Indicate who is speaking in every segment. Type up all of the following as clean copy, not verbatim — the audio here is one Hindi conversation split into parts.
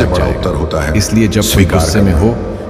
Speaker 1: सबसे
Speaker 2: लग
Speaker 1: बड़ा
Speaker 2: जाएगा।
Speaker 1: उत्तर होता है
Speaker 2: इसलिए जब कोई
Speaker 1: स्वीकार
Speaker 2: गुस्से में
Speaker 1: करना।
Speaker 2: हो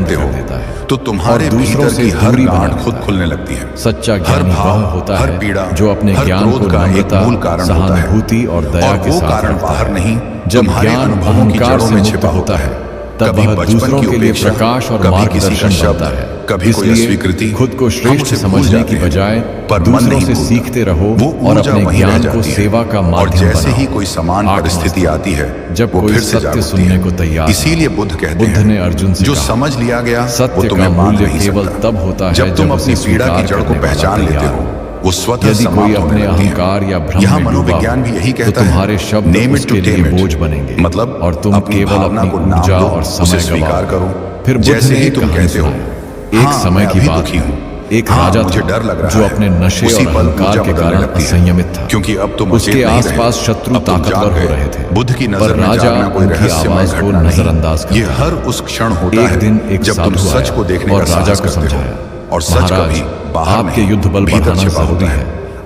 Speaker 1: बनते हो
Speaker 2: कर देता है
Speaker 1: तो तुम्हारे
Speaker 2: और दूसरों
Speaker 1: भीतर
Speaker 2: से
Speaker 1: की हर
Speaker 2: दूरी
Speaker 1: गांठ
Speaker 2: बना
Speaker 1: खुद
Speaker 2: लेता
Speaker 1: खुलने लगती है।
Speaker 2: सच्चा
Speaker 1: हर
Speaker 2: ज्ञानी
Speaker 1: भाव,
Speaker 2: वह होता
Speaker 1: हर
Speaker 2: है
Speaker 1: पीड़ा,
Speaker 2: जो अपने
Speaker 1: हर
Speaker 2: ज्ञान
Speaker 1: क्रोध
Speaker 2: को
Speaker 1: का एक
Speaker 2: नम्रता,
Speaker 1: मूल कारण होता है।
Speaker 2: सहानुभूति और दया के
Speaker 1: वो
Speaker 2: साथ
Speaker 1: कारण
Speaker 2: रखता
Speaker 1: बाहर
Speaker 2: है।
Speaker 1: नहीं,
Speaker 2: जब
Speaker 1: तुम्हारे
Speaker 2: ज्ञान
Speaker 1: अनुभवों की
Speaker 2: अहंकार
Speaker 1: जड़ों
Speaker 2: से
Speaker 1: में
Speaker 2: मुक्त
Speaker 1: छिपा
Speaker 2: होता है तब
Speaker 1: कभी
Speaker 2: वह
Speaker 1: बचपन
Speaker 2: दूसरों
Speaker 1: की
Speaker 2: के लिए
Speaker 1: उपेक्षा,
Speaker 2: प्रकाश और
Speaker 1: कभी किसी का
Speaker 2: मार्गदर्शन
Speaker 1: शब्द,
Speaker 2: बनता है।
Speaker 1: कभी कोई
Speaker 2: इसलिए
Speaker 1: अस्वीकृति,
Speaker 2: खुद को
Speaker 1: हम
Speaker 2: श्रेष्ठ
Speaker 1: उसे भूल
Speaker 2: समझने
Speaker 1: जाते
Speaker 2: की
Speaker 1: हैं,
Speaker 2: बजाय
Speaker 1: पर मन
Speaker 2: दूसरों
Speaker 1: नहीं
Speaker 2: से
Speaker 1: भूलता।
Speaker 2: सीखते रहो
Speaker 1: वो
Speaker 2: और
Speaker 1: ऊर्जा
Speaker 2: अपने
Speaker 1: वहीं रह
Speaker 2: ज्ञान को
Speaker 1: जाती है।
Speaker 2: सेवा का
Speaker 1: और
Speaker 2: माध्यम
Speaker 1: जैसे
Speaker 2: बनाओ।
Speaker 1: ही कोई समान
Speaker 2: आठवां
Speaker 1: परिस्थिति
Speaker 2: स्तंभ,
Speaker 1: आती है
Speaker 2: जब
Speaker 1: वो
Speaker 2: कोई
Speaker 1: फिर से जाग
Speaker 2: सत्य
Speaker 1: उठती
Speaker 2: सुनने
Speaker 1: है।
Speaker 2: को तैयार
Speaker 1: इसीलिए बुद्ध कहते
Speaker 2: बुद्ध ने
Speaker 1: हैं,
Speaker 2: अर्जुन से
Speaker 1: जो
Speaker 2: कहा,
Speaker 1: समझ लिया गया वो
Speaker 2: सत्य का
Speaker 1: तुम्हें बांध
Speaker 2: मूल्य
Speaker 1: नहीं
Speaker 2: केवल
Speaker 1: सकता।
Speaker 2: तब होता है
Speaker 1: जब तुम
Speaker 2: जब
Speaker 1: अपनी
Speaker 2: उसे
Speaker 1: पीड़ा की
Speaker 2: स्वीकार
Speaker 1: जड़ को
Speaker 2: करने वाला
Speaker 1: पहचान लेते
Speaker 2: तैयार
Speaker 1: हो,
Speaker 2: हो।
Speaker 1: वो स्वतः
Speaker 2: यदि कोई
Speaker 1: समाप्त
Speaker 2: अपने
Speaker 1: होने लगती
Speaker 2: अहंकार या
Speaker 1: है।
Speaker 2: भ्रम
Speaker 1: यहाँ
Speaker 2: में डूबा
Speaker 1: मनोविज्ञान भी यही
Speaker 2: तो
Speaker 1: कहता
Speaker 2: तुम्हारे
Speaker 1: है,
Speaker 2: शब्द
Speaker 1: name it
Speaker 2: उसके
Speaker 1: to
Speaker 2: लिए
Speaker 1: tame it।
Speaker 2: बोझ बनेंगे
Speaker 1: मतलब
Speaker 2: और तुम
Speaker 1: अपनी
Speaker 2: केवल
Speaker 1: भावना
Speaker 2: अपनी
Speaker 1: को नाम
Speaker 2: ऊर्जा
Speaker 1: दो,
Speaker 2: और
Speaker 1: उसे
Speaker 2: समय
Speaker 1: स्वीकार
Speaker 2: गवाओ।
Speaker 1: करो।
Speaker 2: फिर बुद्ध
Speaker 1: जैसे
Speaker 2: ने
Speaker 1: ही
Speaker 2: एक
Speaker 1: तुम
Speaker 2: कहानी
Speaker 1: कहते हो,
Speaker 2: सुनाई। एक
Speaker 1: हाँ,
Speaker 2: समय
Speaker 1: मैं
Speaker 2: की
Speaker 1: अभी
Speaker 2: बात
Speaker 1: दुखी
Speaker 2: है।
Speaker 1: हूँ,
Speaker 2: एक
Speaker 1: हाँ,
Speaker 2: राजा
Speaker 1: मुझे
Speaker 2: था
Speaker 1: डर लग रहा
Speaker 2: जो
Speaker 1: है।
Speaker 2: अपने नशे
Speaker 1: उसी
Speaker 2: और
Speaker 1: पल
Speaker 2: अहंकार
Speaker 1: ऊर्जा
Speaker 2: के
Speaker 1: बदलने
Speaker 2: कारण
Speaker 1: लगती है।
Speaker 2: असंयमित था,
Speaker 1: क्योंकि अब तुम
Speaker 2: उसके
Speaker 1: अचेत नहीं
Speaker 2: आसपास
Speaker 1: रहे।
Speaker 2: शत्रु
Speaker 1: अब तुम जाग
Speaker 2: ताकतवर हो
Speaker 1: गए।
Speaker 2: रहे थे।
Speaker 1: बुद्ध की
Speaker 2: पर
Speaker 1: नजर में
Speaker 2: राजा
Speaker 1: जागना कोई
Speaker 2: उनकी
Speaker 1: रहस्यमय
Speaker 2: आवाज को
Speaker 1: घटना नहीं,
Speaker 2: नजरअंदाज
Speaker 1: ये
Speaker 2: करता
Speaker 1: हर उस क्षण होता
Speaker 2: एक दिन
Speaker 1: है
Speaker 2: एक
Speaker 1: जब तुम
Speaker 2: साधु
Speaker 1: सच
Speaker 2: आया
Speaker 1: को देखने
Speaker 2: और
Speaker 1: का
Speaker 2: राजा
Speaker 1: साहस
Speaker 2: को
Speaker 1: करते
Speaker 2: समझाया,
Speaker 1: हो। और सच
Speaker 2: महाराज,
Speaker 1: कभी बाहर
Speaker 2: आपके
Speaker 1: नहीं,
Speaker 2: युद्ध बल
Speaker 1: भीतर
Speaker 2: बढ़ाना
Speaker 1: छिपा
Speaker 2: जरूरी
Speaker 1: होता
Speaker 2: है।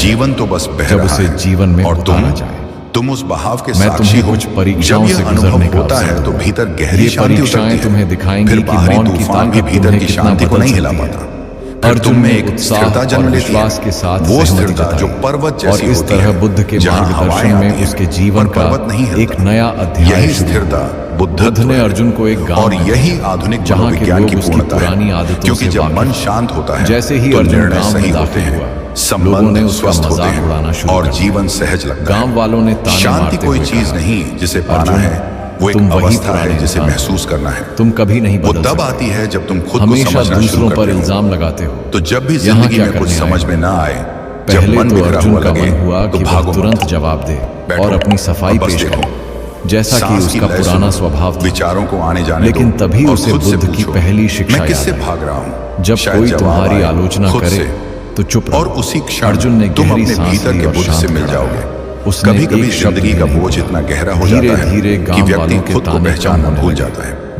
Speaker 1: जीवन तो बस बह
Speaker 2: जब
Speaker 1: रहा
Speaker 2: उसे
Speaker 1: है
Speaker 2: जीवन में
Speaker 1: और
Speaker 2: उतारा जाए।
Speaker 1: तुम उस बहाव के
Speaker 2: मैं
Speaker 1: साक्षी
Speaker 2: तुम्हें
Speaker 1: हो।
Speaker 2: कुछ परीक्षाओं
Speaker 1: जब
Speaker 2: से
Speaker 1: यह
Speaker 2: गुजरने
Speaker 1: अनुभव
Speaker 2: का
Speaker 1: होता
Speaker 2: अवसर
Speaker 1: है तो
Speaker 2: दूंगा।
Speaker 1: भीतर गहरी
Speaker 2: ये
Speaker 1: शांति
Speaker 2: परीक्षाएं
Speaker 1: उतरती है।
Speaker 2: तुम्हें दिखाएंगी
Speaker 1: फिर
Speaker 2: कि
Speaker 1: बाहरी
Speaker 2: मौन की
Speaker 1: तूफान भी
Speaker 2: ताकत
Speaker 1: भीतर
Speaker 2: तुम्हें
Speaker 1: की
Speaker 2: कितना
Speaker 1: शांति को
Speaker 2: बदल
Speaker 1: नहीं हिला
Speaker 2: सकती
Speaker 1: पाता।
Speaker 2: है।
Speaker 1: फिर
Speaker 2: अर्जुन
Speaker 1: तुम में
Speaker 2: ने
Speaker 1: एक
Speaker 2: उत्साह
Speaker 1: स्थिरता
Speaker 2: और
Speaker 1: जन्म लेती
Speaker 2: विश्वास
Speaker 1: है।
Speaker 2: के साथ
Speaker 1: वो
Speaker 2: सहमति
Speaker 1: स्थिरता जो
Speaker 2: जताई
Speaker 1: पर्वत
Speaker 2: और
Speaker 1: जैसी
Speaker 2: इस
Speaker 1: होती
Speaker 2: तरह
Speaker 1: है,
Speaker 2: बुद्ध के
Speaker 1: जहां
Speaker 2: मार्गदर्शन
Speaker 1: हवाएं
Speaker 2: में
Speaker 1: आती हैं,
Speaker 2: उसके जीवन
Speaker 1: पर
Speaker 2: का
Speaker 1: पर्वत नहीं हिलता।
Speaker 2: एक नया अध्याय
Speaker 1: यही
Speaker 2: शुरू
Speaker 1: स्थिरता
Speaker 2: हुआ।
Speaker 1: बुद्धत्व
Speaker 2: बुद्ध ने
Speaker 1: है।
Speaker 2: अर्जुन को एक गांव
Speaker 1: और
Speaker 2: में
Speaker 1: यही
Speaker 2: भेजा,
Speaker 1: आधुनिक
Speaker 2: जहां के
Speaker 1: मनोविज्ञान
Speaker 2: लोग
Speaker 1: की
Speaker 2: उसकी
Speaker 1: पूर्णता
Speaker 2: पुरानी
Speaker 1: है।
Speaker 2: आदतों
Speaker 1: क्योंकि
Speaker 2: से
Speaker 1: जब
Speaker 2: वाकिफ
Speaker 1: मन
Speaker 2: थे।
Speaker 1: शांत होता है
Speaker 2: जैसे ही
Speaker 1: तो
Speaker 2: अर्जुन
Speaker 1: निर्णय
Speaker 2: गांव में
Speaker 1: सही होते
Speaker 2: दाखिल
Speaker 1: हैं,
Speaker 2: हुआ, लोगों ने
Speaker 1: संबंध
Speaker 2: उसका
Speaker 1: स्वस्थ होते
Speaker 2: मजाक उड़ाना
Speaker 1: हैं
Speaker 2: शुरू
Speaker 1: और
Speaker 2: कर दिया।
Speaker 1: जीवन सहज लगता है।
Speaker 2: गांव वालों ने ताने
Speaker 1: शांति
Speaker 2: मारते
Speaker 1: कोई
Speaker 2: हुए
Speaker 1: चीज
Speaker 2: कहा,
Speaker 1: नहीं जिसे पाना
Speaker 2: अर्जुन,
Speaker 1: है, वो एक
Speaker 2: तुम वही
Speaker 1: अवस्था
Speaker 2: पुराने
Speaker 1: है जिसे
Speaker 2: इंसान हो।
Speaker 1: महसूस करना है।
Speaker 2: तुम कभी नहीं
Speaker 1: वो
Speaker 2: बदल
Speaker 1: तब
Speaker 2: सकते।
Speaker 1: आती है जब तुम खुद को
Speaker 2: हमेशा
Speaker 1: समझना शुरू
Speaker 2: दूसरों पर
Speaker 1: करते हो।
Speaker 2: इल्जाम लगाते हो।
Speaker 1: तो जब भी
Speaker 2: यहाँ
Speaker 1: जिंदगी
Speaker 2: क्या
Speaker 1: में कुछ
Speaker 2: करने
Speaker 1: समझ
Speaker 2: आए
Speaker 1: में ना आए, जब
Speaker 2: पहले
Speaker 1: मन
Speaker 2: तो
Speaker 1: बिखरा
Speaker 2: अर्जुन
Speaker 1: हुआ
Speaker 2: का
Speaker 1: लगे,
Speaker 2: मन हुआ
Speaker 1: तो
Speaker 2: कि
Speaker 1: भागो
Speaker 2: वह
Speaker 1: मत।
Speaker 2: तुरंत जवाब दे
Speaker 1: बैठो
Speaker 2: और अपनी सफाई
Speaker 1: और बस
Speaker 2: पेश
Speaker 1: देखो।
Speaker 2: करे, जैसा कि
Speaker 1: सांस की
Speaker 2: उसका
Speaker 1: लय
Speaker 2: पुराना
Speaker 1: सुनो,
Speaker 2: स्वभाव था।
Speaker 1: विचारों को आने जाने
Speaker 2: लेकिन
Speaker 1: दो
Speaker 2: तभी
Speaker 1: और
Speaker 2: उसे
Speaker 1: खुद से
Speaker 2: बुद्ध की
Speaker 1: पूछो,
Speaker 2: पहली शिक्षा
Speaker 1: मैं किससे
Speaker 2: याद आई।
Speaker 1: भाग रहा हूं?
Speaker 2: जब
Speaker 1: शायद
Speaker 2: कोई
Speaker 1: जवाब
Speaker 2: तुम्हारी
Speaker 1: आए
Speaker 2: आलोचना
Speaker 1: खुद
Speaker 2: करे
Speaker 1: से।
Speaker 2: तो चुप
Speaker 1: और
Speaker 2: रहो।
Speaker 1: उसी क्षण
Speaker 2: अर्जुन ने
Speaker 1: तुम
Speaker 2: गहरी
Speaker 1: अपने
Speaker 2: सांस
Speaker 1: भीतर
Speaker 2: ली
Speaker 1: के
Speaker 2: और
Speaker 1: बुद्ध
Speaker 2: शांत
Speaker 1: से मिल
Speaker 2: खड़ा
Speaker 1: जाओगे।
Speaker 2: रहा। उसने
Speaker 1: कभी कभी
Speaker 2: एक शब्द
Speaker 1: जिंदगी
Speaker 2: भी
Speaker 1: का
Speaker 2: नहीं
Speaker 1: बोझ
Speaker 2: बोला।
Speaker 1: इतना गहरा हो
Speaker 2: धीरे
Speaker 1: जाता है
Speaker 2: धीरे
Speaker 1: कि
Speaker 2: गांव
Speaker 1: व्यक्ति
Speaker 2: वालों के
Speaker 1: खुद को
Speaker 2: ताने
Speaker 1: पहचानना
Speaker 2: कम होने
Speaker 1: भूल
Speaker 2: लगे।
Speaker 1: जाता है।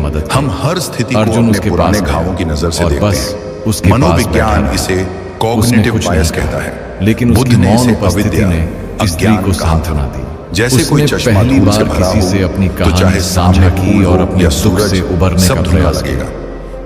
Speaker 2: मदद की।
Speaker 1: हम हर स्थिति को
Speaker 2: अर्जुन
Speaker 1: अपने
Speaker 2: उसके
Speaker 1: पुराने
Speaker 2: पास
Speaker 1: घावों की नजर से
Speaker 2: और
Speaker 1: देखते
Speaker 2: बस
Speaker 1: हैं।
Speaker 2: उसके पास
Speaker 1: मनोविज्ञान
Speaker 2: बैठा
Speaker 1: इसे
Speaker 2: उसने
Speaker 1: कॉग्निटिव
Speaker 2: कुछ
Speaker 1: बायस
Speaker 2: नहीं
Speaker 1: कहता
Speaker 2: कहा,
Speaker 1: है।
Speaker 2: लेकिन
Speaker 1: बुद्ध
Speaker 2: उसकी
Speaker 1: ने
Speaker 2: मौन
Speaker 1: इसे
Speaker 2: उपस्थिति
Speaker 1: अविद्या,
Speaker 2: ने स्त्री
Speaker 1: अज्ञान
Speaker 2: को
Speaker 1: कहा
Speaker 2: सांत्वना
Speaker 1: था।
Speaker 2: दी।
Speaker 1: जैसे कोई
Speaker 2: उसने
Speaker 1: चश्मा
Speaker 2: पहली
Speaker 1: धूल से
Speaker 2: बार
Speaker 1: भरा
Speaker 2: किसी
Speaker 1: हो
Speaker 2: से अपनी
Speaker 1: तो
Speaker 2: कहानी
Speaker 1: चाहे
Speaker 2: साझा
Speaker 1: सामने
Speaker 2: की
Speaker 1: फूल
Speaker 2: और
Speaker 1: हो
Speaker 2: अपने
Speaker 1: या
Speaker 2: दुख
Speaker 1: सूरज,
Speaker 2: से उबरने
Speaker 1: सब
Speaker 2: का
Speaker 1: धुंधला
Speaker 2: प्रयास
Speaker 1: लगेगा।
Speaker 2: किया।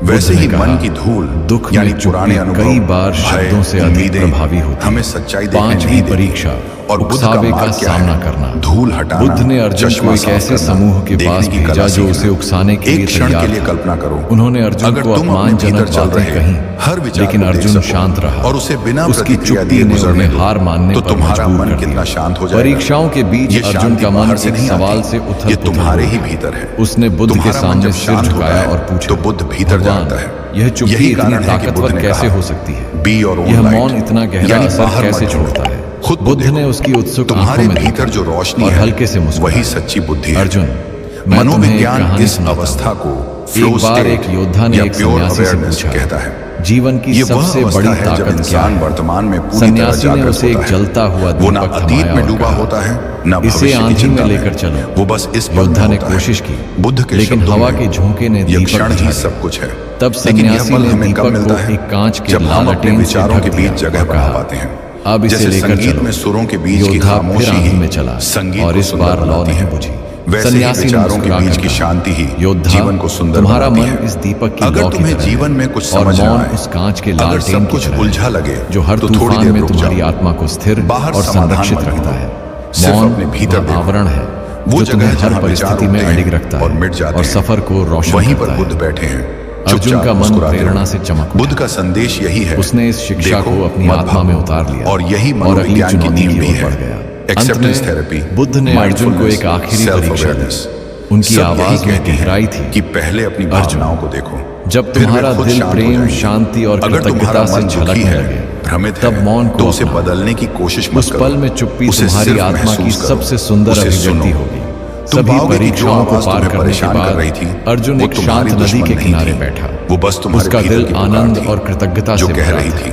Speaker 1: वैसे
Speaker 2: बुद्ध
Speaker 1: ही
Speaker 2: ने
Speaker 1: मन
Speaker 2: कहा,
Speaker 1: की धूल
Speaker 2: दुख
Speaker 1: यानी
Speaker 2: में
Speaker 1: पुराने
Speaker 2: चुप्पी
Speaker 1: अनुभव,
Speaker 2: कई बार
Speaker 1: भय,
Speaker 2: शब्दों से अधिक
Speaker 1: उम्मीदें
Speaker 2: प्रभावी होती
Speaker 1: हमें
Speaker 2: है।
Speaker 1: सच्चाई देखने
Speaker 2: पांचवी
Speaker 1: नहीं देती।
Speaker 2: परीक्षा,
Speaker 1: और बुद्ध का
Speaker 2: उकसावे का
Speaker 1: मार्ग क्या
Speaker 2: सामना
Speaker 1: है?
Speaker 2: करना।
Speaker 1: धूल हटाना,
Speaker 2: बुद्ध ने अर्जुन
Speaker 1: चश्मा
Speaker 2: को एक
Speaker 1: साफ
Speaker 2: ऐसे
Speaker 1: करना,
Speaker 2: समूह के
Speaker 1: देखने
Speaker 2: पास
Speaker 1: की
Speaker 2: भेजा
Speaker 1: कला
Speaker 2: जो
Speaker 1: सीखना।
Speaker 2: उसे उकसाने के लिए
Speaker 1: एक क्षण के
Speaker 2: तैयार
Speaker 1: लिए
Speaker 2: था।
Speaker 1: कल्पना करो,
Speaker 2: उन्होंने अर्जुन
Speaker 1: अगर
Speaker 2: को
Speaker 1: तुम अपने भीतर
Speaker 2: अपमानजनक
Speaker 1: चल
Speaker 2: बातें
Speaker 1: रहे
Speaker 2: कहीं,
Speaker 1: हर विचार
Speaker 2: लेकिन
Speaker 1: को देख
Speaker 2: अर्जुन
Speaker 1: सको
Speaker 2: शांत रहा
Speaker 1: और उसे बिना
Speaker 2: उसकी
Speaker 1: प्रतिक्रिया
Speaker 2: चुप्पी
Speaker 1: दिए
Speaker 2: ने
Speaker 1: गुजरने
Speaker 2: उन्हें
Speaker 1: दो,
Speaker 2: हार मानने
Speaker 1: तो
Speaker 2: पर
Speaker 1: तुम्हारा
Speaker 2: मजबूर
Speaker 1: मन
Speaker 2: कर
Speaker 1: कितना
Speaker 2: दिया।
Speaker 1: शांत हो जाएगा।
Speaker 2: परीक्षाओं के बीच
Speaker 1: ये
Speaker 2: अर्जुन
Speaker 1: शांति
Speaker 2: का मन
Speaker 1: बाहर से
Speaker 2: एक
Speaker 1: नहीं
Speaker 2: सवाल
Speaker 1: आती,
Speaker 2: से
Speaker 1: ये
Speaker 2: उथल-पुथल
Speaker 1: तुम्हारे
Speaker 2: हो
Speaker 1: ही
Speaker 2: गया।
Speaker 1: भीतर है।
Speaker 2: उसने बुद्ध के
Speaker 1: तुम्हारा मन
Speaker 2: सामने
Speaker 1: जब
Speaker 2: सिर
Speaker 1: शांत होता
Speaker 2: झुकाया
Speaker 1: है
Speaker 2: और पूछा,
Speaker 1: तो बुद्ध भीतर
Speaker 2: भगवान,
Speaker 1: जाता है।
Speaker 2: यह चुप्पी
Speaker 1: यही
Speaker 2: इतनी
Speaker 1: कारण है कि बुद्ध
Speaker 2: ताकतवर
Speaker 1: ने
Speaker 2: कैसे
Speaker 1: कहा,
Speaker 2: हो सकती है?
Speaker 1: बी योर ओन
Speaker 2: यह
Speaker 1: लाइट,
Speaker 2: मौन इतना गहरा
Speaker 1: यानी
Speaker 2: असर
Speaker 1: बाहर
Speaker 2: कैसे
Speaker 1: मत
Speaker 2: छोड़ता है?
Speaker 1: खुद को
Speaker 2: बुद्ध
Speaker 1: देखो।
Speaker 2: ने उसकी उत्सुक
Speaker 1: तुम्हारे
Speaker 2: आंखों में
Speaker 1: भीतर
Speaker 2: देखा
Speaker 1: जो रोशनी
Speaker 2: और
Speaker 1: है
Speaker 2: हल्के से मुस्कुराया।
Speaker 1: वही सच्ची बुद्धि है।
Speaker 2: अर्जुन, मैं तुम्हें एक
Speaker 1: मनोविज्ञान
Speaker 2: कहानी
Speaker 1: इस
Speaker 2: सुनाता हूं।
Speaker 1: अवस्था को फ्लो
Speaker 2: एक बार एक
Speaker 1: स्टेट
Speaker 2: योद्धा ने
Speaker 1: या
Speaker 2: एक
Speaker 1: प्योर
Speaker 2: सन्यासी से
Speaker 1: अवेयरनेस
Speaker 2: पूछा,
Speaker 1: कहता है।
Speaker 2: जीवन की
Speaker 1: ये वह
Speaker 2: सबसे
Speaker 1: अवस्था
Speaker 2: बड़ी
Speaker 1: है जब
Speaker 2: ताकत क्या
Speaker 1: इंसान
Speaker 2: है?
Speaker 1: वर्तमान में पूरी तरह
Speaker 2: सन्यासी ने
Speaker 1: जागृत
Speaker 2: उसे एक
Speaker 1: होता है।
Speaker 2: जलता हुआ
Speaker 1: वो ना
Speaker 2: दीपक
Speaker 1: अतीत
Speaker 2: थमाया
Speaker 1: में
Speaker 2: और
Speaker 1: डूबा
Speaker 2: कहा,
Speaker 1: होता है, ना
Speaker 2: इसे
Speaker 1: भविष्य की
Speaker 2: आंधी
Speaker 1: चिंता
Speaker 2: में लेकर चलो।
Speaker 1: वो बस इस पल में
Speaker 2: योद्धा ने
Speaker 1: होता है।
Speaker 2: कोशिश की,
Speaker 1: बुद्ध के
Speaker 2: लेकिन
Speaker 1: शब्दों
Speaker 2: हवा
Speaker 1: में
Speaker 2: के झोंके ने
Speaker 1: यह
Speaker 2: दीपक
Speaker 1: क्षण
Speaker 2: बुझा
Speaker 1: ही
Speaker 2: दिया।
Speaker 1: सब कुछ है।
Speaker 2: तब
Speaker 1: लेकिन यह
Speaker 2: सन्यासी
Speaker 1: पल
Speaker 2: ने
Speaker 1: हमें कब
Speaker 2: दीपक
Speaker 1: मिलता
Speaker 2: को
Speaker 1: है?
Speaker 2: एक कांच के
Speaker 1: जब हम अपने
Speaker 2: लालटेन से
Speaker 1: विचारों के
Speaker 2: ढक
Speaker 1: बीच
Speaker 2: दिया
Speaker 1: जगह
Speaker 2: और
Speaker 1: बना
Speaker 2: कहा,
Speaker 1: पाते हैं।
Speaker 2: अब इसे
Speaker 1: जैसे
Speaker 2: लेकर
Speaker 1: संगीत
Speaker 2: चलो।
Speaker 1: में सुरों के बीच की
Speaker 2: योद्धा फिर
Speaker 1: खामोशी
Speaker 2: आंधी
Speaker 1: ही
Speaker 2: में चला
Speaker 1: संगीत
Speaker 2: और
Speaker 1: को
Speaker 2: इस
Speaker 1: सुंदर
Speaker 2: बार लौ
Speaker 1: बनाती
Speaker 2: नहीं
Speaker 1: है।
Speaker 2: बुझी।
Speaker 1: वैसे ही
Speaker 2: सन्यासी ने
Speaker 1: विचारों के
Speaker 2: मुस्कुरा
Speaker 1: बीच
Speaker 2: कर
Speaker 1: की
Speaker 2: कहा,
Speaker 1: शांति ही
Speaker 2: योद्धा,
Speaker 1: जीवन को सुंदर
Speaker 2: तुम्हारा
Speaker 1: बनाती
Speaker 2: मन
Speaker 1: है।
Speaker 2: इस दीपक की
Speaker 1: अगर
Speaker 2: लौ की
Speaker 1: तुम्हें
Speaker 2: तरह
Speaker 1: जीवन
Speaker 2: है
Speaker 1: में कुछ
Speaker 2: और
Speaker 1: समझ ना
Speaker 2: मौन
Speaker 1: आए,
Speaker 2: उस कांच के
Speaker 1: अगर
Speaker 2: लालटेन
Speaker 1: सब
Speaker 2: की
Speaker 1: कुछ
Speaker 2: तरह
Speaker 1: उलझा
Speaker 2: है,
Speaker 1: लगे,
Speaker 2: जो हर
Speaker 1: तो थोड़ी
Speaker 2: तूफान
Speaker 1: देर
Speaker 2: में
Speaker 1: रुक
Speaker 2: तुम्हारी
Speaker 1: जाओ।
Speaker 2: आत्मा को स्थिर
Speaker 1: बाहर
Speaker 2: और
Speaker 1: समाधान
Speaker 2: संरक्षित
Speaker 1: मत
Speaker 2: रखता
Speaker 1: ढूंढो।
Speaker 2: है।
Speaker 1: सिर्फ
Speaker 2: मौन
Speaker 1: अपने भीतर
Speaker 2: वह
Speaker 1: देखो।
Speaker 2: आवरण है
Speaker 1: वो
Speaker 2: जो
Speaker 1: जगह
Speaker 2: तुम्हें हर
Speaker 1: जहां
Speaker 2: परिस्थिति
Speaker 1: विचार
Speaker 2: में
Speaker 1: उठते
Speaker 2: अडिग
Speaker 1: हैं
Speaker 2: रखता
Speaker 1: और
Speaker 2: है
Speaker 1: मिट जाते
Speaker 2: और
Speaker 1: हैं।
Speaker 2: सफर को रोशन
Speaker 1: वहीं
Speaker 2: करता
Speaker 1: पर बुद्ध
Speaker 2: है।
Speaker 1: बैठे हैं,
Speaker 2: अर्जुन
Speaker 1: चुपचाप
Speaker 2: का मन
Speaker 1: मुस्कुराते
Speaker 2: प्रेरणा
Speaker 1: हुए।
Speaker 2: से चमक उठा।
Speaker 1: बुद्ध का संदेश यही है,
Speaker 2: उसने इस शिक्षा
Speaker 1: देखो,
Speaker 2: को अपनी
Speaker 1: मत
Speaker 2: आत्मा
Speaker 1: भागो।
Speaker 2: में उतार लिया
Speaker 1: और यही
Speaker 2: अगली
Speaker 1: मनोविज्ञान की
Speaker 2: चुनौती
Speaker 1: नींव
Speaker 2: की
Speaker 1: भी
Speaker 2: ओर
Speaker 1: है।
Speaker 2: बढ़ गया। अंत
Speaker 1: एक्सेप्टेंस
Speaker 2: में
Speaker 1: थेरेपी,
Speaker 2: बुद्ध ने अर्जुन को एक
Speaker 1: माइंडफुलनेस,
Speaker 2: आखिरी
Speaker 1: सेल्फ
Speaker 2: परीक्षा
Speaker 1: अवेयरनेस।
Speaker 2: दी। उनकी
Speaker 1: सब
Speaker 2: आवाज
Speaker 1: यही
Speaker 2: में
Speaker 1: कहती है
Speaker 2: गहराई थी
Speaker 1: कि पहले अपनी
Speaker 2: अर्जुन,
Speaker 1: भावनाओं को देखो,
Speaker 2: जब
Speaker 1: फिर वे
Speaker 2: तुम्हारा
Speaker 1: खुद
Speaker 2: दिल
Speaker 1: शांत हो
Speaker 2: प्रेम,
Speaker 1: जाएंगी।
Speaker 2: शांति और
Speaker 1: अगर
Speaker 2: कृतज्ञता
Speaker 1: तुम्हारा
Speaker 2: से
Speaker 1: मन दुखी
Speaker 2: झलकने
Speaker 1: है,
Speaker 2: लगे,
Speaker 1: भ्रमित
Speaker 2: तब
Speaker 1: है,
Speaker 2: मौन को
Speaker 1: तो उसे
Speaker 2: अपनाओ।
Speaker 1: बदलने की कोशिश मत
Speaker 2: उस
Speaker 1: करो।
Speaker 2: पल में चुप्पी
Speaker 1: उसे
Speaker 2: तुम्हारी
Speaker 1: सिर्फ
Speaker 2: आत्मा की
Speaker 1: महसूस करो।
Speaker 2: सबसे सुंदर
Speaker 1: उसे
Speaker 2: अभिव्यक्ति
Speaker 1: सुनो।
Speaker 2: होगी।
Speaker 1: तुम
Speaker 2: सभी
Speaker 1: पाओगे कि जो
Speaker 2: परीक्षाओं को
Speaker 1: आवाज
Speaker 2: पार
Speaker 1: तुम्हें
Speaker 2: करने के
Speaker 1: परेशान कर
Speaker 2: बाद
Speaker 1: रही थी,
Speaker 2: अर्जुन
Speaker 1: वो
Speaker 2: एक
Speaker 1: तुम्हारी
Speaker 2: शांत नदी
Speaker 1: दुश्मन
Speaker 2: के
Speaker 1: नहीं
Speaker 2: किनारे
Speaker 1: थी।
Speaker 2: बैठा।
Speaker 1: वो बस तुम्हारे
Speaker 2: उसका
Speaker 1: भीतर
Speaker 2: दिल
Speaker 1: की पुकार
Speaker 2: आनंद
Speaker 1: थी,
Speaker 2: और कृतज्ञता
Speaker 1: जो
Speaker 2: से
Speaker 1: कह
Speaker 2: भरा
Speaker 1: रही
Speaker 2: था।
Speaker 1: थी,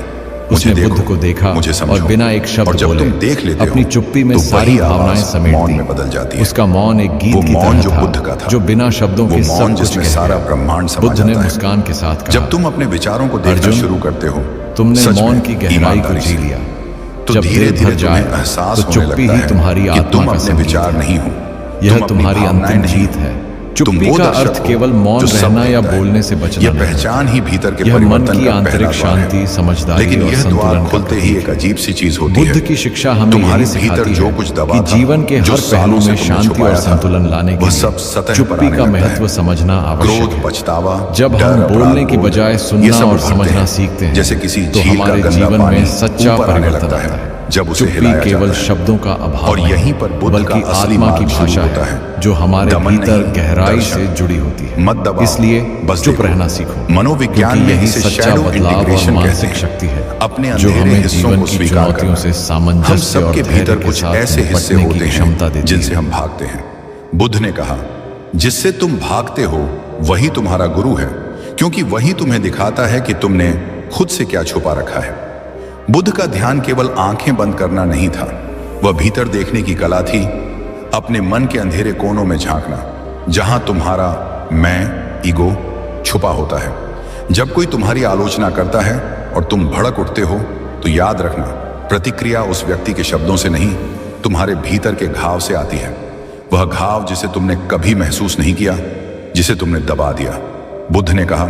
Speaker 2: उसने
Speaker 1: मुझे
Speaker 2: बुद्ध
Speaker 1: देखो,
Speaker 2: को देखा
Speaker 1: मुझे समझो।
Speaker 2: और बिना एक शब्द
Speaker 1: और जब
Speaker 2: बोले
Speaker 1: तुम देख लेते हो,
Speaker 2: अपनी चुप्पी में
Speaker 1: तो
Speaker 2: सारी
Speaker 1: वही
Speaker 2: भावनाएं
Speaker 1: आवाज
Speaker 2: समेट
Speaker 1: मौन
Speaker 2: दी।
Speaker 1: में बदल जाती है।
Speaker 2: उसका मौन एक गीत
Speaker 1: वो
Speaker 2: की
Speaker 1: मौन
Speaker 2: तरह
Speaker 1: जो
Speaker 2: था,
Speaker 1: बुद्ध का था,
Speaker 2: जो बिना शब्दों
Speaker 1: वो
Speaker 2: के
Speaker 1: मौन
Speaker 2: सब कुछ
Speaker 1: जिसमें
Speaker 2: कह
Speaker 1: सारा
Speaker 2: गया।
Speaker 1: ब्रह्मांड समा
Speaker 2: बुद्ध ने
Speaker 1: जाता है।
Speaker 2: मुस्कान के साथ कहा,
Speaker 1: जब तुम अपने विचारों को देखना
Speaker 2: अर्जुन,
Speaker 1: शुरू करते हो,
Speaker 2: तुमने
Speaker 1: सच
Speaker 2: मौन
Speaker 1: में,
Speaker 2: की गहराई को
Speaker 1: ईमानदारी
Speaker 2: जी
Speaker 1: से,
Speaker 2: लिया।
Speaker 1: तो
Speaker 2: जब
Speaker 1: धीरे
Speaker 2: दिल
Speaker 1: धीरे
Speaker 2: भर जाए
Speaker 1: तुम्हें एहसास
Speaker 2: तो
Speaker 1: होने
Speaker 2: चुप्पी
Speaker 1: लगता
Speaker 2: ही
Speaker 1: है
Speaker 2: तुम्हारी
Speaker 1: कि
Speaker 2: आत्मा
Speaker 1: तुम
Speaker 2: का
Speaker 1: अपने
Speaker 2: संगीत
Speaker 1: विचार
Speaker 2: है।
Speaker 1: नहीं हो,
Speaker 2: यह
Speaker 1: तुम अपनी
Speaker 2: तुम्हारी
Speaker 1: भावनाएं
Speaker 2: अंतिम
Speaker 1: नहीं
Speaker 2: जीत
Speaker 1: हो।
Speaker 2: है।
Speaker 1: तुम
Speaker 2: चुप्पी
Speaker 1: वो
Speaker 2: का
Speaker 1: दर्शक
Speaker 2: अर्थ
Speaker 1: हो
Speaker 2: केवल मौन
Speaker 1: जो सब
Speaker 2: रहना या
Speaker 1: देखता है।
Speaker 2: बोलने से बचना
Speaker 1: यह
Speaker 2: नहीं।
Speaker 1: पहचान ही भीतर के
Speaker 2: यह मन
Speaker 1: परिवर्तन
Speaker 2: की
Speaker 1: का
Speaker 2: आंतरिक
Speaker 1: पहला द्वार है।
Speaker 2: शांति, समझदारी
Speaker 1: लेकिन
Speaker 2: और
Speaker 1: यह द्वार
Speaker 2: संतुलन का
Speaker 1: खुलते ही
Speaker 2: प्रतीक
Speaker 1: एक
Speaker 2: है।
Speaker 1: अजीब सी चीज होती है।
Speaker 2: बुद्ध की शिक्षा हमें
Speaker 1: तुम्हारे
Speaker 2: यही
Speaker 1: भीतर
Speaker 2: सिखाती
Speaker 1: जो
Speaker 2: है
Speaker 1: कुछ दबा
Speaker 2: कि
Speaker 1: था,
Speaker 2: जीवन के
Speaker 1: जो
Speaker 2: हर
Speaker 1: सालों
Speaker 2: पहलू
Speaker 1: से
Speaker 2: में
Speaker 1: तुमने
Speaker 2: शांति और
Speaker 1: छुपाया था,
Speaker 2: संतुलन लाने के
Speaker 1: वह सब
Speaker 2: लिए
Speaker 1: सतह पर
Speaker 2: चुप्पी
Speaker 1: आने
Speaker 2: का
Speaker 1: लगता है।
Speaker 2: महत्व समझना आवश्यक
Speaker 1: क्रोध,
Speaker 2: है।
Speaker 1: पछतावा,
Speaker 2: जब
Speaker 1: डर,
Speaker 2: हम बोलने
Speaker 1: अपराध
Speaker 2: की
Speaker 1: बोध,
Speaker 2: बजाय
Speaker 1: ये
Speaker 2: सुनना
Speaker 1: सब
Speaker 2: और
Speaker 1: उभरते
Speaker 2: समझना
Speaker 1: हैं,
Speaker 2: सीखते हैं,
Speaker 1: जैसे किसी
Speaker 2: तो
Speaker 1: झील का
Speaker 2: हमारे
Speaker 1: गंदा
Speaker 2: जीवन
Speaker 1: पानी
Speaker 2: में सच्चा
Speaker 1: ऊपर आने
Speaker 2: परिवर्तन
Speaker 1: लगता
Speaker 2: आता
Speaker 1: है
Speaker 2: है।
Speaker 1: जब उसे
Speaker 2: चुप्पी
Speaker 1: हिलाया
Speaker 2: केवल
Speaker 1: जाता है।
Speaker 2: शब्दों का अभाव
Speaker 1: और
Speaker 2: नहीं,
Speaker 1: यहीं पर बुद्ध
Speaker 2: बल्कि
Speaker 1: का असली
Speaker 2: आत्मा की
Speaker 1: मार्ग शुरू
Speaker 2: भाषा
Speaker 1: होता
Speaker 2: है
Speaker 1: है,
Speaker 2: जो हमारे
Speaker 1: दमन
Speaker 2: भीतर
Speaker 1: नहीं,
Speaker 2: गहराई
Speaker 1: दर्शन।
Speaker 2: से जुड़ी होती है।
Speaker 1: मत दबाओ,
Speaker 2: इसलिए
Speaker 1: बस
Speaker 2: चुप
Speaker 1: देखो।
Speaker 2: रहना सीखो।
Speaker 1: मनोविज्ञान
Speaker 2: क्योंकि
Speaker 1: में
Speaker 2: यही
Speaker 1: इसे
Speaker 2: सच्चा
Speaker 1: शैडो
Speaker 2: बदलाव और
Speaker 1: इंटीग्रेशन कहते
Speaker 2: मानसिक
Speaker 1: हैं।
Speaker 2: शक्ति है
Speaker 1: अपने
Speaker 2: जो
Speaker 1: अंधेरे
Speaker 2: हमें
Speaker 1: हिस्सों
Speaker 2: जीवन
Speaker 1: को
Speaker 2: की
Speaker 1: स्वीकार
Speaker 2: चुनौतियों
Speaker 1: करना।
Speaker 2: से
Speaker 1: हम
Speaker 2: सामंजस्य और
Speaker 1: सबके
Speaker 2: धैर्य
Speaker 1: भीतर
Speaker 2: के
Speaker 1: कुछ
Speaker 2: साथ
Speaker 1: ऐसे हिस्से
Speaker 2: निपटने की
Speaker 1: होते
Speaker 2: क्षमता
Speaker 1: हैं
Speaker 2: देती
Speaker 1: जिनसे
Speaker 2: है।
Speaker 1: हम भागते हैं। बुद्ध ने कहा, जिससे तुम भागते हो वही तुम्हारा गुरु है, क्योंकि वही तुम्हें दिखाता है कि तुमने खुद से क्या छुपा रखा है। बुद्ध का ध्यान केवल आंखें बंद करना नहीं था, वह भीतर देखने की कला थी। अपने मन के अंधेरे कोनों में झांकना, जहां तुम्हारा मैं, ईगो छुपा होता है। जब कोई तुम्हारी आलोचना करता है और तुम भड़क उठते हो, तो याद रखना, प्रतिक्रिया उस व्यक्ति के शब्दों से नहीं, तुम्हारे भीतर के घाव से आती है। वह घाव जिसे तुमने कभी महसूस नहीं किया, जिसे तुमने दबा दिया। बुद्ध ने कहा,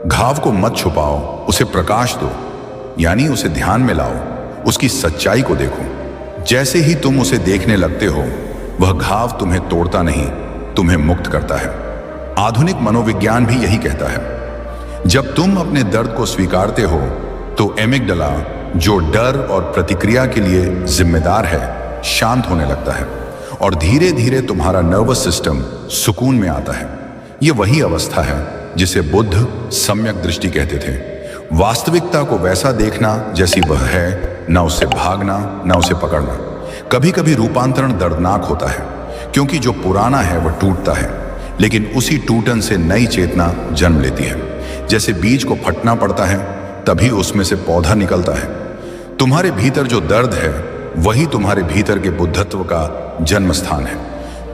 Speaker 1: घाव को मत छुपाओ, उसे प्रकाश दो, यानी उसे ध्यान में लाओ, उसकी सच्चाई को देखो। जैसे ही तुम उसे देखने लगते हो, वह घाव तुम्हें तोड़ता नहीं, तुम्हें मुक्त करता है। आधुनिक मनोविज्ञान भी यही कहता है। जब तुम अपने दर्द को स्वीकारते हो, तो एमिगडाला, जो डर और प्रतिक्रिया के लिए जिम्मेदार है, शांत होने लगता है और धीरे धीरे तुम्हारा नर्वस सिस्टम सुकून में आता है। यह वही अवस्था है जिसे बुद्ध सम्यक दृष्टि कहते थे। वास्तविकता को वैसा देखना जैसी वह है, ना उसे भागना, ना उसे पकड़ना। कभी कभी रूपांतरण दर्दनाक होता है, क्योंकि जो पुराना है वह टूटता है, लेकिन उसी टूटन से नई चेतना जन्म लेती है। जैसे बीज को फटना पड़ता है, तभी उसमें से पौधा निकलता है। तुम्हारे भीतर जो दर्द है, वही तुम्हारे भीतर के बुद्धत्व का जन्म स्थान है,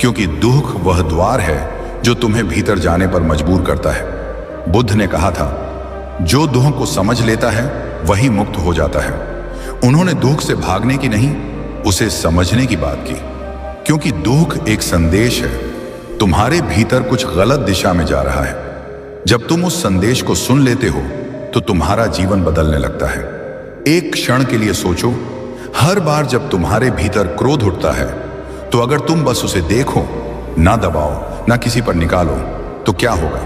Speaker 1: क्योंकि दुख वह द्वार है जो तुम्हें भीतर जाने पर मजबूर करता है। बुद्ध ने कहा था, जो दुख को समझ लेता है वही मुक्त हो जाता है। उन्होंने दुख से भागने की नहीं, उसे समझने की बात की, क्योंकि दुख एक संदेश है, तुम्हारे भीतर कुछ गलत दिशा में जा रहा है। जब तुम उस संदेश को सुन लेते हो, तो तुम्हारा जीवन बदलने लगता है। एक क्षण के लिए सोचो, हर बार जब तुम्हारे भीतर क्रोध उठता है, तो अगर तुम बस उसे देखो, ना दबाओ, ना किसी पर निकालो, तो क्या होगा?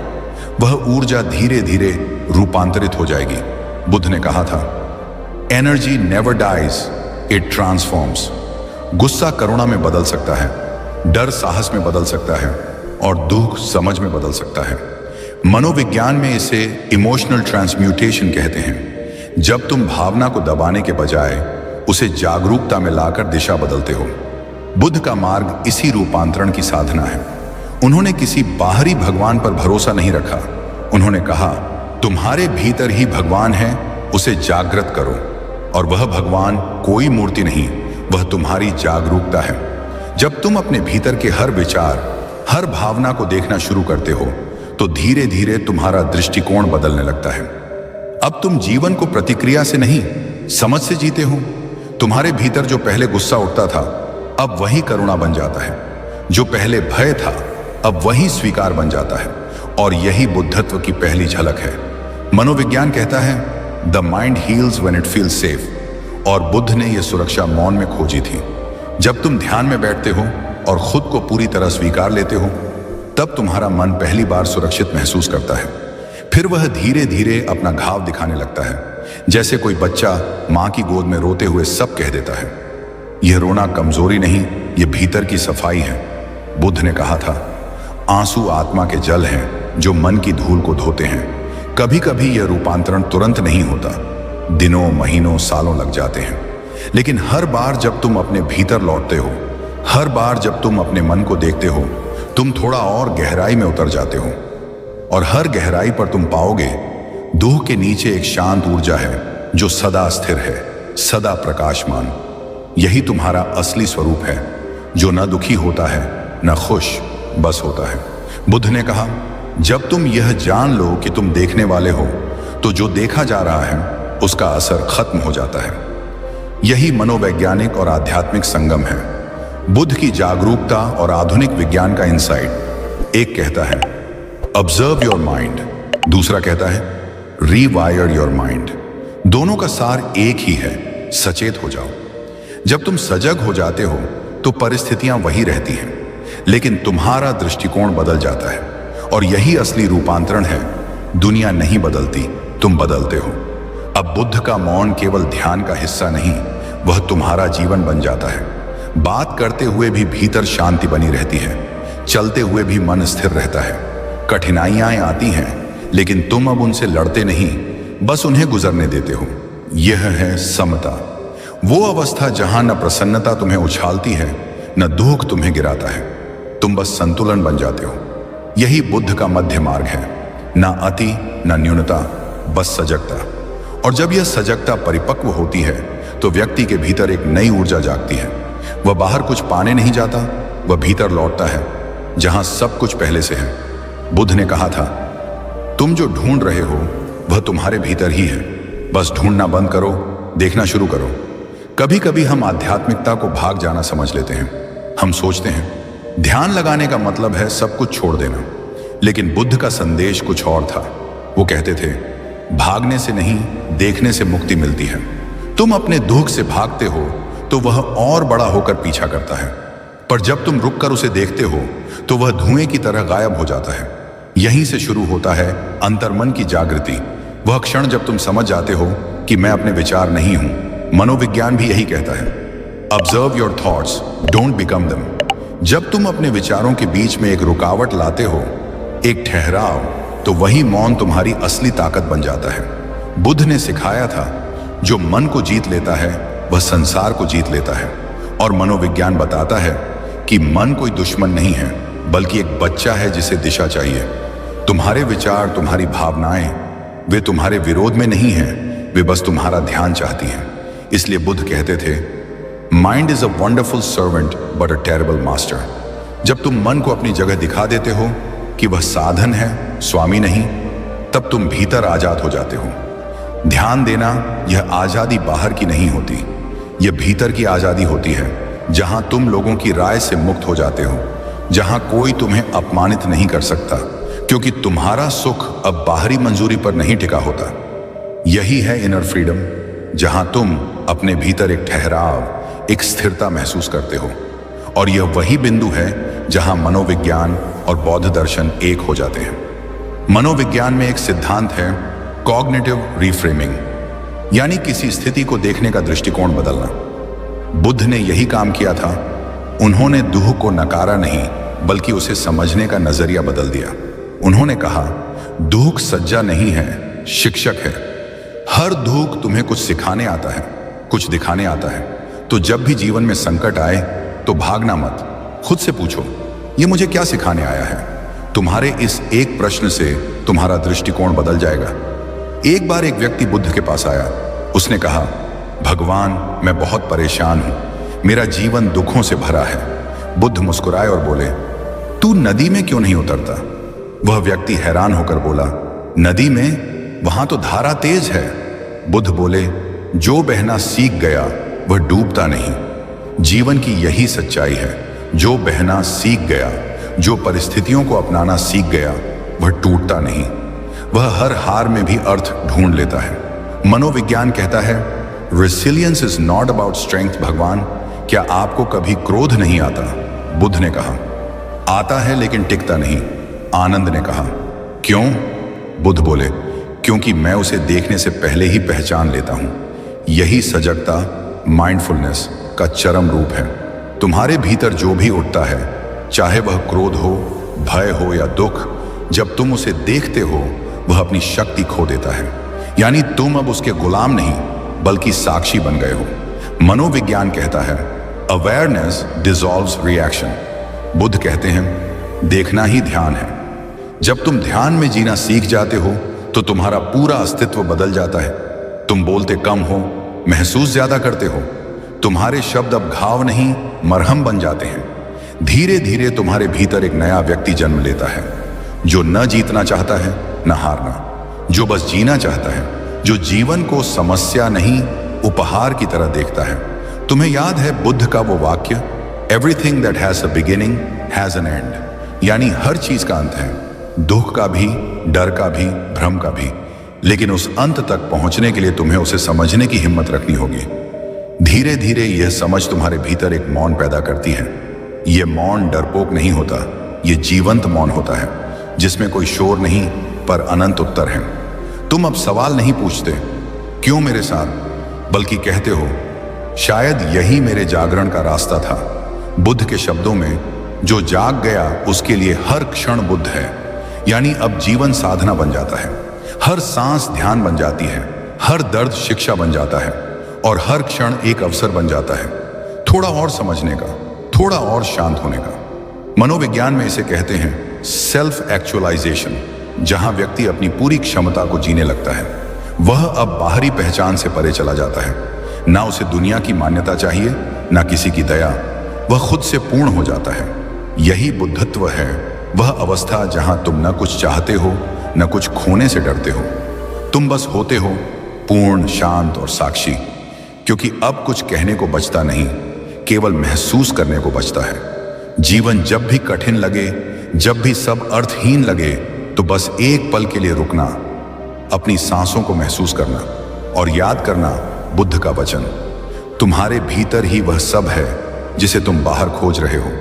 Speaker 1: वह ऊर्जा धीरे धीरे रूपांतरित हो जाएगी। बुद्ध ने कहा था, energy never dies, it transforms. गुस्सा करुणा में बदल सकता है, डर साहस में बदल सकता है, और दुख समझ में बदल सकता है। मनोविज्ञान में इसे इमोशनल ट्रांसम्यूटेशन कहते हैं। जब तुम भावना को दबाने के बजाय उसे जागरूकता में लाकर दिशा बदलते हो। बुद्ध का मार्ग इसी रूपांतरण की साधना है। उन्होंने किसी बाहरी भगवान पर भरोसा नहीं रखा। उन्होंने कहा, तुम्हारे भीतर ही भगवान है, उसे जागृत करो। और वह भगवान कोई मूर्ति नहीं, वह तुम्हारी जागरूकता है। जब तुम अपने भीतर के हर विचार, हर भावना को देखना शुरू करते हो तो धीरे धीरे तुम्हारा दृष्टिकोण बदलने लगता है। अब तुम जीवन को प्रतिक्रिया से नहीं, समझ से जीते हो। तुम्हारे भीतर जो पहले गुस्सा उठता था, अब वही करुणा बन जाता है। जो पहले भय था, अब वही स्वीकार बन जाता है। और यही बुद्धत्व की पहली झलक है। मनोविज्ञान कहता है, the mind heels when it feels safe. और बुद्ध ने यह सुरक्षा मौन में खोजी थी। जब तुम ध्यान में बैठते हो और खुद को पूरी तरह स्वीकार लेते हो, तब तुम्हारा मन पहली बार सुरक्षित महसूस करता है। फिर वह धीरे धीरे अपना घाव दिखाने लगता है, जैसे कोई बच्चा मां की गोद में रोते हुए सब कह देता है। यह रोना कमजोरी नहीं, यह भीतर की सफाई है। बुद्ध ने कहा था, आंसू आत्मा के जल हैं जो मन की धूल को धोते हैं। कभी कभी यह रूपांतरण तुरंत नहीं होता, दिनों, महीनों, सालों लग जाते हैं। लेकिन हर बार जब तुम अपने भीतर लौटते हो, हर बार जब तुम अपने मन को देखते हो, तुम थोड़ा और गहराई में उतर जाते हो। और हर गहराई पर तुम पाओगे, दुख के नीचे एक शांत ऊर्जा है जो सदा स्थिर है, सदा प्रकाशमान। यही तुम्हारा असली स्वरूप है, जो न दुखी होता है, न खुश, बस होता है। बुद्ध ने कहा, जब तुम यह जान लो कि तुम देखने वाले हो, तो जो देखा जा रहा है उसका असर खत्म हो जाता है। यही मनोवैज्ञानिक और आध्यात्मिक संगम है। बुद्ध की जागरूकता और आधुनिक विज्ञान का इंसाइट। एक कहता है, ऑब्जर्व योर माइंड, दूसरा कहता है, रीवायर योर माइंड। दोनों का सार एक ही है, सचेत हो जाओ। जब तुम सजग हो जाते हो तो परिस्थितियां वही रहती हैं, लेकिन तुम्हारा दृष्टिकोण बदल जाता है। और यही असली रूपांतरण है। दुनिया नहीं बदलती, तुम बदलते हो। अब बुद्ध का मौन केवल ध्यान का हिस्सा नहीं, वह तुम्हारा जीवन बन जाता है। बात करते हुए भी भीतर शांति बनी रहती है, चलते हुए भी मन स्थिर रहता है। कठिनाइयां आती हैं, लेकिन तुम अब उनसे लड़ते नहीं, बस उन्हें गुजरने देते हो। यह है समता, वो अवस्था जहां न प्रसन्नता तुम्हें उछालती है, न दुख तुम्हें गिराता है। तुम बस संतुलन बन जाते हो। यही बुद्ध का मध्य मार्ग है, ना अति न न्यूनता, बस सजगता। और जब यह सजगता परिपक्व होती है तो व्यक्ति के भीतर एक नई ऊर्जा जागती है। वह बाहर कुछ पाने नहीं जाता, वह भीतर लौटता है जहां सब कुछ पहले से है। बुद्ध ने कहा था, तुम जो ढूंढ रहे हो वह तुम्हारे भीतर ही है, बस ढूंढना बंद करो, देखना शुरू करो। कभी कभी हम आध्यात्मिकता को भाग जाना समझ लेते हैं। हम सोचते हैं ध्यान लगाने का मतलब है सब कुछ छोड़ देना, लेकिन बुद्ध का संदेश कुछ और था। वो कहते थे, भागने से नहीं, देखने से मुक्ति मिलती है। तुम अपने दुख से भागते हो तो वह और बड़ा होकर पीछा करता है, पर जब तुम रुककर उसे देखते हो तो वह धुएं की तरह गायब हो जाता है। यहीं से शुरू होता है अंतर्मन की जागृति। वह क्षण जब तुम समझ जाते हो कि मैं अपने विचार नहीं हूं। मनोविज्ञान भी यही कहता है, observe your thoughts, don't become them. जब तुम अपने विचारों के बीच में एक रुकावट लाते हो, एक ठहराव, तो वही मौन तुम्हारी असली ताकत बन जाता है। बुद्ध ने सिखाया था, जो मन को जीत लेता है वह संसार को जीत लेता है। और मनोविज्ञान बताता है कि मन कोई दुश्मन नहीं है, बल्कि एक बच्चा है जिसे दिशा चाहिए। तुम्हारे विचार, तुम्हारी भावनाएं, वे तुम्हारे विरोध में नहीं हैं, वे बस तुम्हारा ध्यान चाहती हैं। इसलिए बुद्ध कहते थे, mind is a wonderful servant but a terrible master. जब तुम मन को अपनी जगह दिखा देते हो कि वह साधन है, स्वामी नहीं, तब तुम भीतर आजाद हो जाते हो। ध्यान देना, यह आजादी बाहर की नहीं होती, यह भीतर की आजादी होती है, जहां तुम लोगों की राय से मुक्त हो जाते हो, जहां कोई तुम्हें अपमानित नहीं कर सकता, क्योंकि तुम्हारा सुख अब बाहरी मंजूरी पर नहीं टिका होता। यही है इनर फ्रीडम, जहां तुम अपने भीतर एक ठहराव, एक स्थिरता महसूस करते हो। और यह वही बिंदु है जहां मनोविज्ञान और बौद्ध दर्शन एक हो जाते हैं। मनोविज्ञान में एक सिद्धांत है, कॉग्निटिव रिफ्रेमिंग, यानी किसी स्थिति को देखने का दृष्टिकोण बदलना। बुद्ध ने यही काम किया था। उन्होंने दुख को नकारा नहीं, बल्कि उसे समझने का नजरिया बदल दिया। उन्होंने कहा, दुख सज्जा नहीं है, शिक्षक है। हर दुख तुम्हें कुछ सिखाने आता है, कुछ दिखाने आता है। तो जब भी जीवन में संकट आए तो भागना मत, खुद से पूछो, ये मुझे क्या सिखाने आया है? तुम्हारे इस एक प्रश्न से तुम्हारा दृष्टिकोण बदल जाएगा। एक बार एक व्यक्ति बुद्ध के पास आया। उसने कहा, भगवान, मैं बहुत परेशान हूं, मेरा जीवन दुखों से भरा है। बुद्ध मुस्कुराए और बोले, तू नदी में क्यों नहीं उतरता? वह व्यक्ति हैरान होकर बोला, नदी में? वहां तो धारा तेज है। बुद्ध बोले, जो बहना सीख गया वह डूबता नहीं। जीवन की यही सच्चाई है। जो बहना सीख गया, जो परिस्थितियों को अपनाना सीख गया, वह टूटता नहीं। वह हर हार में भी अर्थ ढूंढ लेता है। मनोविज्ञान कहता है, resilience is not about strength. भगवान, क्या आपको कभी क्रोध नहीं आता? बुद्ध ने कहा, आता है लेकिन टिकता नहीं। आनंद ने कहा, क्यों? बुद्ध बोले, क्योंकि मैं उसे देखने से पहले ही पहचान लेता हूं। यही सजगता, माइंडफुलनेस का चरम रूप है। तुम्हारे भीतर जो भी उठता है, चाहे वह क्रोध हो, भय हो या दुख, जब तुम उसे देखते हो वह अपनी शक्ति खो देता है। यानी तुम अब उसके गुलाम नहीं बल्कि साक्षी बन गए हो। मनोविज्ञान कहता है, अवेयरनेस डिसॉल्व्स रिएक्शन। बुद्ध कहते हैं, देखना ही ध्यान है। जब तुम ध्यान में जीना सीख जाते हो तो तुम्हारा पूरा अस्तित्व बदल जाता है। तुम बोलते कम हो, महसूस ज्यादा करते हो। तुम्हारे शब्द अब घाव नहीं, मरहम बन जाते हैं। धीरे धीरे तुम्हारे भीतर एक नया व्यक्ति जन्म लेता है, जो न जीतना चाहता है न हारना, जो बस जीना चाहता है, जो जीवन को समस्या नहीं उपहार की तरह देखता है। तुम्हें याद है बुद्ध का वो वाक्य, everything that has a beginning has an and. यानी हर चीज का अंत है, दुख का भी, डर का भी, भ्रम का भी। लेकिन उस अंत तक पहुंचने के लिए तुम्हें उसे समझने की हिम्मत रखनी होगी। धीरे धीरे यह समझ तुम्हारे भीतर एक मौन पैदा करती है। यह मौन डरपोक नहीं होता, यह जीवंत मौन होता है, जिसमें कोई शोर नहीं पर अनंत उत्तर है। तुम अब सवाल नहीं पूछते, क्यों मेरे साथ, बल्कि कहते हो, शायद यही मेरे जागरण का रास्ता था। बुद्ध के शब्दों में, जो जाग गया उसके लिए हर क्षण बुद्ध है। यानी अब जीवन साधना बन जाता है, हर सांस ध्यान बन जाती है, हर दर्द शिक्षा बन जाता है और हर क्षण एक अवसर बन जाता है थोड़ा और समझने का, थोड़ा और शांत होने का। मनोविज्ञान में इसे कहते हैं सेल्फ एक्चुअलाइजेशन, जहां व्यक्ति अपनी पूरी क्षमता को जीने लगता है। वह अब बाहरी पहचान से परे चला जाता है। ना उसे दुनिया की मान्यता चाहिए, ना किसी की दया। वह खुद से पूर्ण हो जाता है। यही बुद्धत्व है, वह अवस्था जहां तुम न कुछ चाहते हो, न कुछ खोने से डरते हो। तुम बस होते हो, पूर्ण, शांत और साक्षी। क्योंकि अब कुछ कहने को बचता नहीं, केवल महसूस करने को बचता है। जीवन जब भी कठिन लगे, जब भी सब अर्थहीन लगे, तो बस एक पल के लिए रुकना, अपनी सांसों को महसूस करना और याद करना बुद्ध का वचन, तुम्हारे भीतर ही वह सब है जिसे तुम बाहर खोज रहे हो।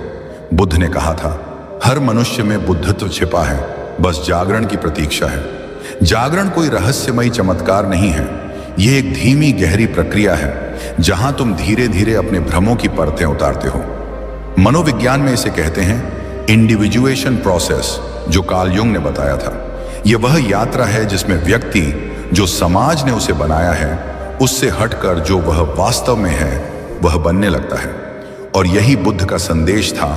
Speaker 1: बुद्ध ने कहा था, हर मनुष्य में बुद्धत्व छिपा है, बस जागरण की प्रतीक्षा है। जागरण कोई रहस्यमयी चमत्कार नहीं है, यह एक धीमी गहरी प्रक्रिया है जहां तुम धीरे धीरे अपने भ्रमों की परतें उतारते हो। मनोविज्ञान में इसे कहते हैं इंडिविजुएशन प्रोसेस, जो कार्ल युंग ने बताया था। यह वह यात्रा है जिसमें व्यक्ति, जो समाज ने उसे बनाया है, उससे हटकर जो वह वास्तव में है वह बनने लगता है। और यही बुद्ध का संदेश था,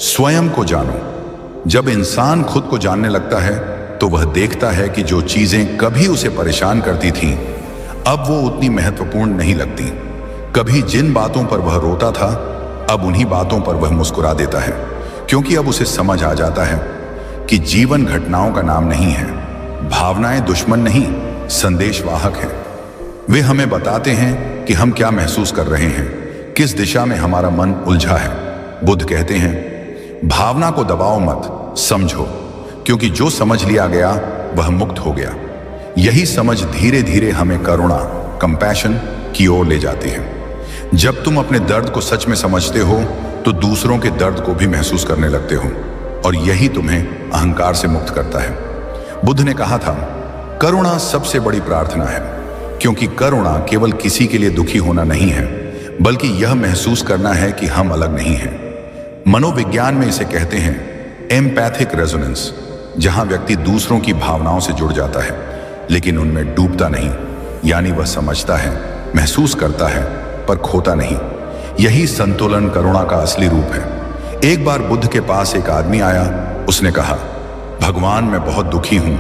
Speaker 1: स्वयं को जानो। जब इंसान खुद को जानने लगता है तो वह देखता है कि जो चीजें कभी उसे परेशान करती थीं, अब वो उतनी महत्वपूर्ण नहीं लगती। कभी जिन बातों पर वह रोता था, अब उन्हीं बातों पर वह मुस्कुरा देता है, क्योंकि अब उसे समझ आ जाता है कि जीवन घटनाओं का नाम नहीं है, भावनाएं दुश्मन नहीं, संदेशवाहक हैं। वे हमें बताते हैं कि हम क्या महसूस कर रहे हैं, किस दिशा में हमारा मन उलझा है। बुद्ध कहते हैं, भावना को दबाओ मत, समझो, क्योंकि जो समझ लिया गया वह मुक्त हो गया। यही समझ धीरे धीरे हमें करुणा, कंपैशन की ओर ले जाती है। जब तुम अपने दर्द को सच में समझते हो तो दूसरों के दर्द को भी महसूस करने लगते हो, और यही तुम्हें अहंकार से मुक्त करता है। बुद्ध ने कहा था, करुणा सबसे बड़ी प्रार्थना है, क्योंकि करुणा केवल किसी के लिए दुखी होना नहीं है, बल्कि यह महसूस करना है कि हम अलग नहीं हैं। मनोविज्ञान में इसे कहते हैं एम्पैथिक रेजोनेंस, जहां व्यक्ति दूसरों की भावनाओं से जुड़ जाता है लेकिन उनमें डूबता नहीं। यानी वह समझता है, महसूस करता है, पर खोता नहीं। यही संतुलन करुणा का असली रूप है। एक बार बुद्ध के पास एक आदमी आया। उसने कहा, भगवान, मैं बहुत दुखी हूं,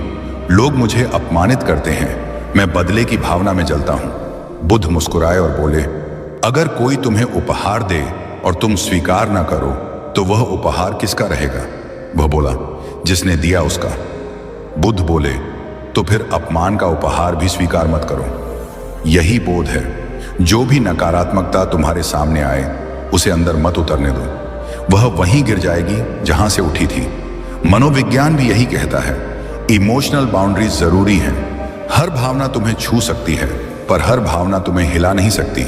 Speaker 1: लोग मुझे अपमानित करते हैं, मैं बदले की भावना में जलता हूं। बुद्ध मुस्कुराए और बोले, अगर कोई तुम्हें उपहार दे और तुम स्वीकार ना करो तो वह उपहार किसका रहेगा? वह बोला, जिसने दिया उसका। बुद्ध बोले, तो फिर अपमान का उपहार भी स्वीकार मत करो। यही बोध है, जो भी नकारात्मकता तुम्हारे सामने आए उसे अंदर मत उतरने दो, वह वहीं गिर जाएगी जहां से उठी थी। मनोविज्ञान भी यही कहता है, इमोशनल बाउंड्रीज जरूरी हैं। हर भावना तुम्हें छू सकती है पर हर भावना तुम्हें हिला नहीं सकती।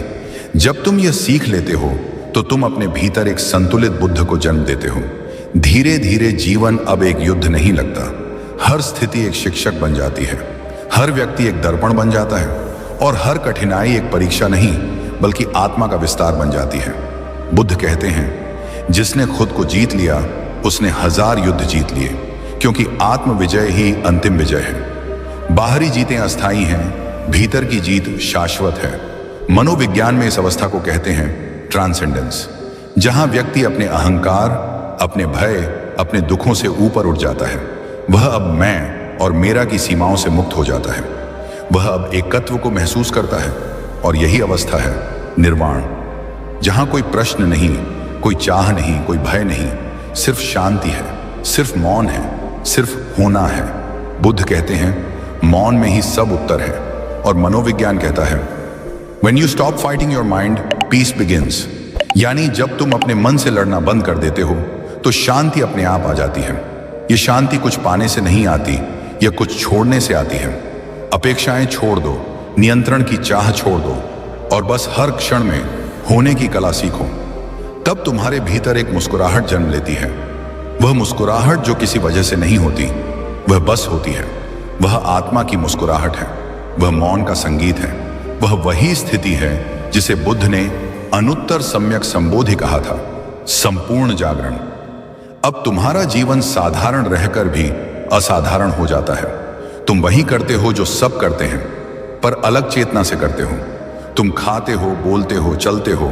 Speaker 1: जब तुम यह सीख लेते हो तो तुम अपने भीतर एक संतुलित बुद्ध को जन्म देते हो। धीरे धीरे जीवन अब एक युद्ध नहीं लगता, हर स्थिति एक शिक्षक बन जाती है, हर व्यक्ति एक दर्पण बन जाता है और हर कठिनाई एक परीक्षा नहीं बल्कि आत्मा का विस्तार बन जाती है। बुद्ध कहते हैं, जिसने खुद को जीत लिया उसने 1000 युद्ध जीत लिए, क्योंकि आत्म विजय ही अंतिम विजय है। बाहरी जीतें अस्थायी हैं, भीतर की जीत शाश्वत है। मनोविज्ञान में इस अवस्था को कहते हैं ट्रांसेंडेंस, जहां व्यक्ति अपने अहंकार, अपने भय, अपने दुखों से ऊपर उठ जाता है। वह अब मैं और मेरा की सीमाओं से मुक्त हो जाता है। वह अब एकत्व को महसूस करता है और यही अवस्था है निर्वाण, जहां कोई प्रश्न नहीं, कोई चाह नहीं, कोई भय नहीं, सिर्फ शांति है, सिर्फ मौन है, सिर्फ होना है। बुद्ध कहते हैं, मौन में ही सब उत्तर है। और मनोविज्ञान कहता है, When you stop fighting your mind, peace begins। यानी जब तुम अपने मन से लड़ना बंद कर देते हो तो शांति अपने आप आ जाती है। ये शांति कुछ पाने से नहीं आती, यह कुछ छोड़ने से आती है। अपेक्षाएं छोड़ दो, नियंत्रण की चाह छोड़ दो और बस हर क्षण में होने की कला सीखो। तब तुम्हारे भीतर एक मुस्कुराहट जन्म लेती है। वह मुस्कुराहट जो किसी वजह से नहीं होती, वह बस होती है। वह आत्मा की मुस्कुराहट है, वह मौन का संगीत है, वह वही स्थिति है जिसे बुद्ध ने अनुत्तर सम्यक संबोधि कहा था, संपूर्ण जागरण। अब तुम्हारा जीवन साधारण रहकर भी असाधारण हो जाता है। तुम वही करते हो जो सब करते हैं, पर अलग चेतना से करते हो। तुम खाते हो, बोलते हो, चलते हो,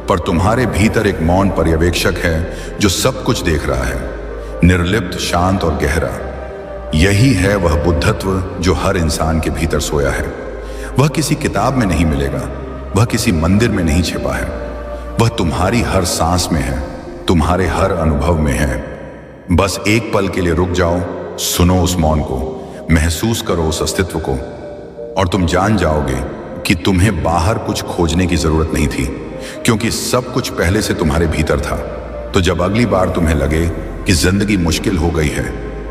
Speaker 1: पर तुम्हारे भीतर एक मौन पर्यवेक्षक है जो सब कुछ देख रहा है, निर्लिप्त, शांत और गहरा। यही है वह बुद्धत्व जो हर इंसान के भीतर सोया है। वह किसी किताब में नहीं मिलेगा, वह किसी मंदिर में नहीं छिपा है, वह तुम्हारी हर सांस में है, तुम्हारे हर अनुभव में है। बस एक पल के लिए रुक जाओ, सुनो उस मौन को, महसूस करो उस अस्तित्व को, और तुम जान जाओगे कि तुम्हें बाहर कुछ खोजने की जरूरत नहीं थी, क्योंकि सब कुछ पहले से तुम्हारे भीतर था। तो जब अगली बार तुम्हें लगे कि जिंदगी मुश्किल हो गई है,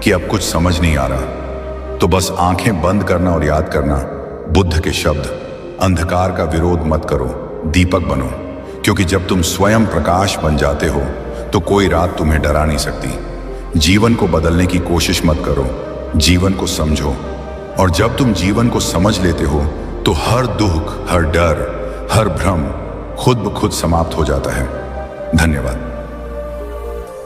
Speaker 1: कि अब कुछ समझ नहीं आ रहा, तो बस आंखें बंद करना और याद करना बुद्ध के शब्द, अंधकार का विरोध मत करो, दीपक बनो। क्योंकि जब तुम स्वयं प्रकाश बन जाते हो तो कोई रात तुम्हें डरा नहीं सकती। जीवन को बदलने की कोशिश मत करो, जीवन को समझो। और जब तुम जीवन को समझ लेते हो तो हर दुख, हर डर, हर भ्रम खुद ब खुद समाप्त हो जाता है। धन्यवाद।